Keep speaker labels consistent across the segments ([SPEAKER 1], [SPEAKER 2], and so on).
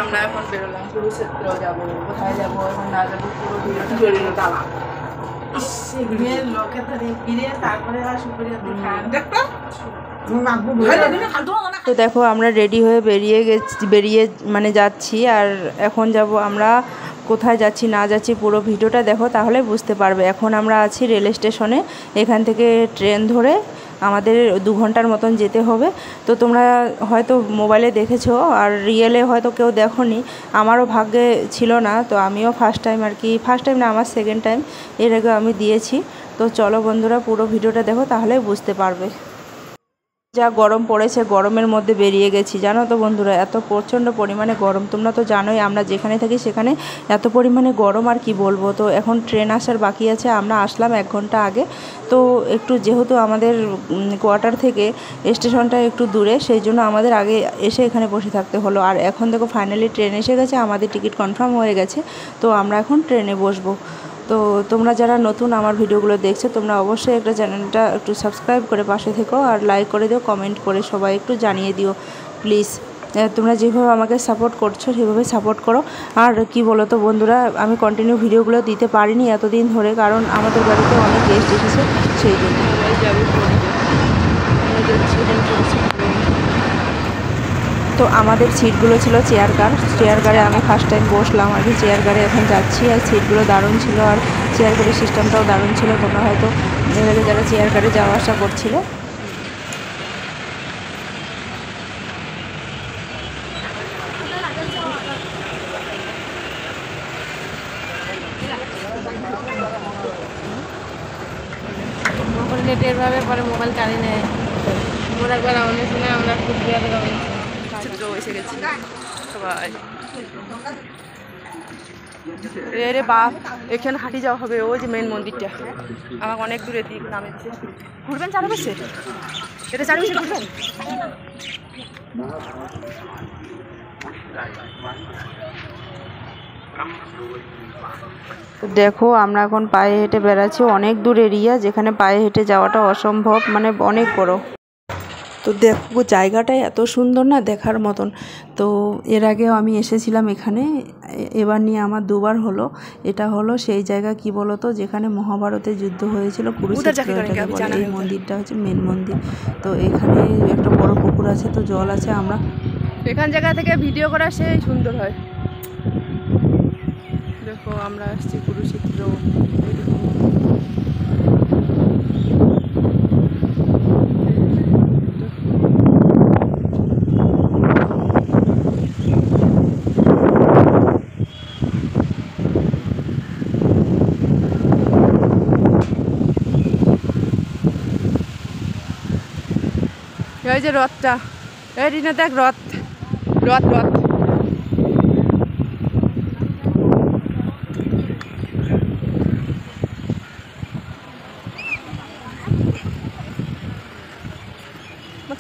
[SPEAKER 1] আমরা এখন বেরোলাম, কুরুক্ষেত্র যাবো, কোথায় যাবো এখন না যাবো পুরো ভিডিওটা দাঁড়া। তো দেখো আমরা রেডি হয়ে বেরিয়ে মানে যাচ্ছি। আর এখন যাব আমরা কোথায় যাচ্ছি না যাচ্ছি পুরো ভিডিওটা দেখো, তাহলে বুঝতে পারবে। এখন আমরা আছি রেল স্টেশনে, এখান থেকে ট্রেন ধরে আমাদের 2 ঘন্টার মতন যেতে হবে। তো তোমরা হয়তো মোবাইলে দেখেছো, আর রিয়েলে হয়তো কেউ দেখোনি। আমারও ভাগ্যে ছিল না, তো আমিও ফার্স্ট টাইম আর কি, ফার্স্ট টাইম না আমার সেকেন্ড টাইম, এর আগে আমি দিয়েছি। তো চলো বন্ধুরা পুরো ভিডিওটা দেখো, তাহলে বুঝতে পারবে। যা গরম পড়েছে, গরমের মধ্যে বেরিয়ে গেছি জানো তো বন্ধুরা, এত প্রচণ্ড পরিমাণে গরম। তোমরা তো জানোই আমরা যেখানে থাকি সেখানে এত পরিমাণে গরম, আর কি বলবো। তো এখন ট্রেন আসার বাকি আছে, আমরা আসলাম 1 ঘন্টা আগে। তো একটু যেহেতু আমাদের কোয়ার্টার থেকে স্টেশনটা একটু দূরে, সেই জন্য আমাদের আগে এসে এখানে বসে থাকতে হলো। আর এখন দেখো ফাইনালি ট্রেন এসে গেছে, আমাদের টিকিট কনফার্ম হয়ে গেছে। তো আমরা এখন ট্রেনে বসবো। তো তোমরা যারা নতুন আমার ভিডিওগুলো দেখছো, তোমরা অবশ্যই একটা চ্যানেলটা একটু সাবস্ক্রাইব করে পাশে থেকো, আর লাইক করে দিও, কমেন্ট করে সবাই একটু জানিয়ে দিও প্লিজ। তোমরা যেভাবে আমাকে সাপোর্ট করছো সেভাবে সাপোর্ট করো। আর কি বলো তো বন্ধুরা, আমি কন্টিনিউ ভিডিওগুলো দিতে পারিনি এতদিন ধরে, কারণ আমাদের বাড়িতে অনেক গেস্ট এসেছে, সেই জন্য। তো আমাদের সিটগুলো ছিল চেয়ার কারে আমি ফার্স্ট টাইম বসলাম আর কি চেয়ার কারে, এখন যাচ্ছি। আর সিটগুলো দারুণ ছিল, আর চেয়ার কারের সিস্টেমটাও দারুণ ছিল। তোমরা হয়তো এর আগে যারা চেয়ার কারে যাওয়া আসা করছিলে।
[SPEAKER 2] মোবাইল নেটের ভাবে পরে মোবাইল কাড়ি নেয়, মোবাইল একবার আমাদের শুনে আমরা কুচবিহারে
[SPEAKER 1] এসে গেছি সবাই। এরে বাপ, এখানে হাঁটি যাওয়া হবে, ওই যে মেন মন্দিরটা আমাকে অনেক দূরে দিয়ে নামে দিচ্ছে। ঘুরবেন চারপাশে, এটা চারপাশে ঘুরবেন। দেখো আমরা এখন পায়ে হেঁটে বেড়াচ্ছি, অনেক দূর এরিয়া, যেখানে পায়ে হেঁটে যাওয়াটা অসম্ভব, মানে অনেক বড়। তো দেখো জায়গাটা এত সুন্দর না, দেখার মতন। তো এর আগেও আমি এসেছিলাম এখানে, এবার নিয়ে আমার 2বার হলো। এটা হলো সেই জায়গা, কি বলতো, যেখানে মহাভারতের যুদ্ধ হয়েছিল, কুরুক্ষেত্র। এই মন্দিরটা হচ্ছে মেন মন্দির। তো এখানে একটা বড় পুকুর আছে, তো জল আছে। আমরা এখান জায়গা থেকে ভিডিও করা সেই সুন্দর হয়। দেখো আমরা আসছি কুরুক্ষেত্র। এই যে রথটা, এই রিনা দেখ, রথ রথ রথ।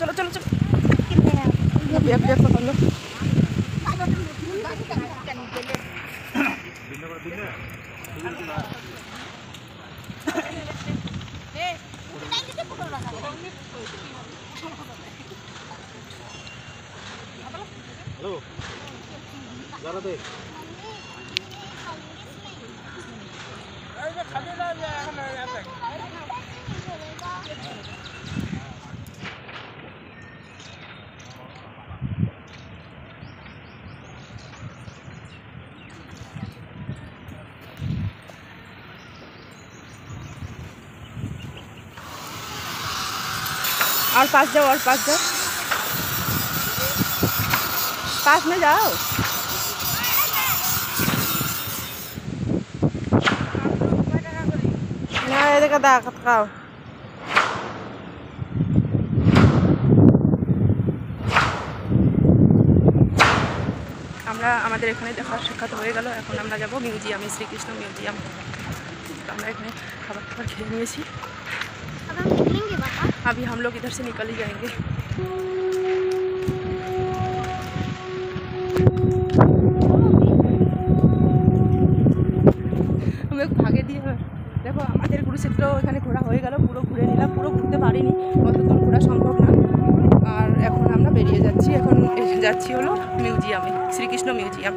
[SPEAKER 1] চলো চলো চলো, और पास जाओ, और पास जाओ, पास में जाओ। না এদিকে দেখাও। আমরা আমাদের এখানে দেখা সাক্ষাৎ হয়ে গেল। এখন আমরা যাব মিউজিয়ামে, শ্রীকৃষ্ণ মিউজিয়াম। আমরা এখানে খাবার খেয়ে নিয়েছি। अभी हम लोग इधर से निकल ही जाएंगे। हम लोग भागे दिए। देखो আমাদের কুরুক্ষেত্র এখানে ঘোরা হয়ে গেল, পুরো ঘুরে নিলাম। পুরো ঘুরতে পারিনি, অত দূর ঘোরা সম্ভব না। আর এখন আমরা বেরিয়ে যাচ্ছি, এখন যাচ্ছি হলো মিউজিয়ামে, শ্রীকৃষ্ণ মিউজিয়াম।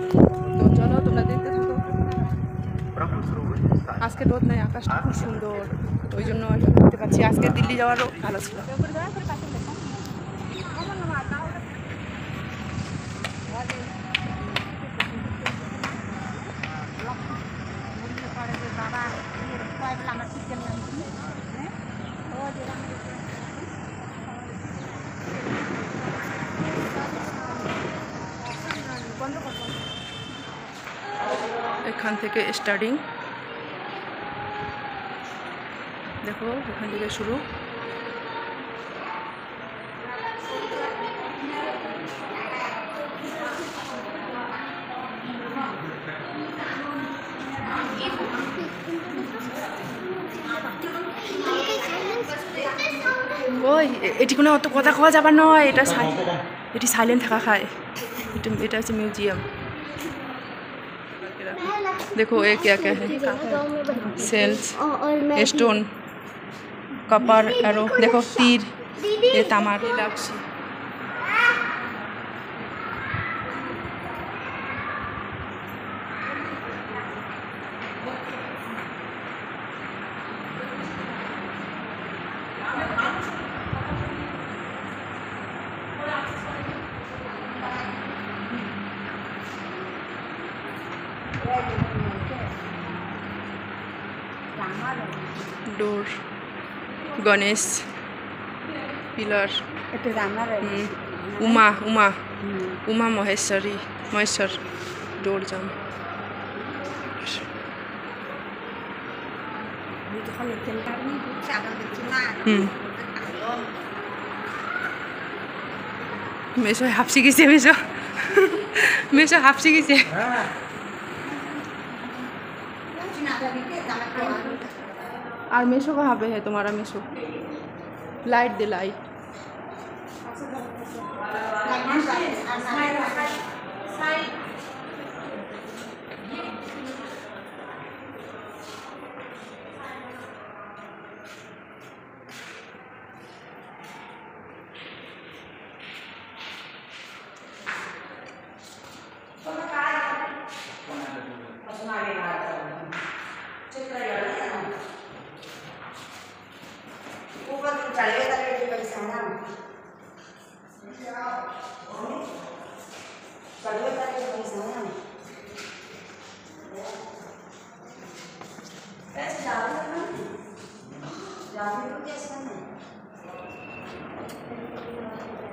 [SPEAKER 1] তো চলো তোমরা দেখতে থাকো। আজকে রোদ নাই, আকাশটা খুব সুন্দর, ওই জন্য দেখতে পাচ্ছি। আজকে দিল্লি যাওয়ারও ভালো ছিল। এখান থেকে স্টার্টিং, দেখো এখান থেকে শুরু। ওই এটি কোনো অত কথা খাওয়া যাবার নয়, এটি সাইলেন্ট থাকা খায়। এটা হচ্ছে মিউজিয়াম। देखो ये क्या क्या है, सेल्स, स्टोन, कपर, एरो, देखो तीर, ये तामार, लाक्षी। Door, Ganesh, pillar, Uma Uma Uma Maheshwar, door जाम। मेसो हाफसी किसे मेसो हाफसी किसे और मेशो कहाँ पे है तुम्हारा? मेशो लाइट दे, लाइट।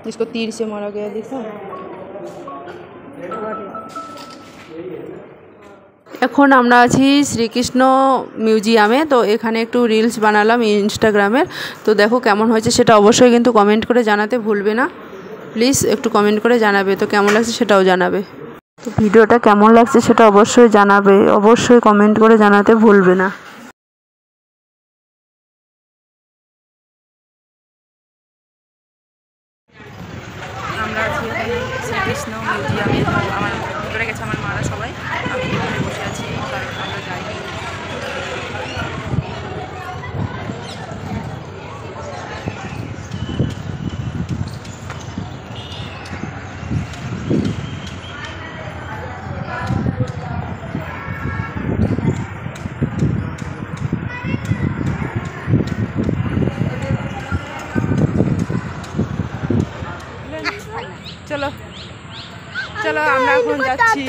[SPEAKER 1] जिसको तीर से मारा गया देखा। এখন আমরা আছি শ্রীকৃষ্ণ মিউজিয়ামে। তো এখানে একটু রিলস বানালাম ইনস্টাগ্রামের। তো দেখো কেমন হয়েছে সেটা অবশ্যই কিন্তু কমেন্ট করে জানাতে ভুলবে না, প্লিজ একটু কমেন্ট করে জানাবে। তো কেমন লাগছে সেটাও জানাবে। তো ভিডিওটা কেমন লাগছে সেটা অবশ্যই জানাবে, অবশ্যই কমেন্ট করে জানাতে ভুলবে না। আমরা আছি শ্রীকৃষ্ণ মিউজিয়ামে। আমার ভিতরে গেছে আমার মারা সবাই, আমি এখানে বসে আছি কারণ আমরা যাইনি। চলো চলো আমরা এখন যাচ্ছি।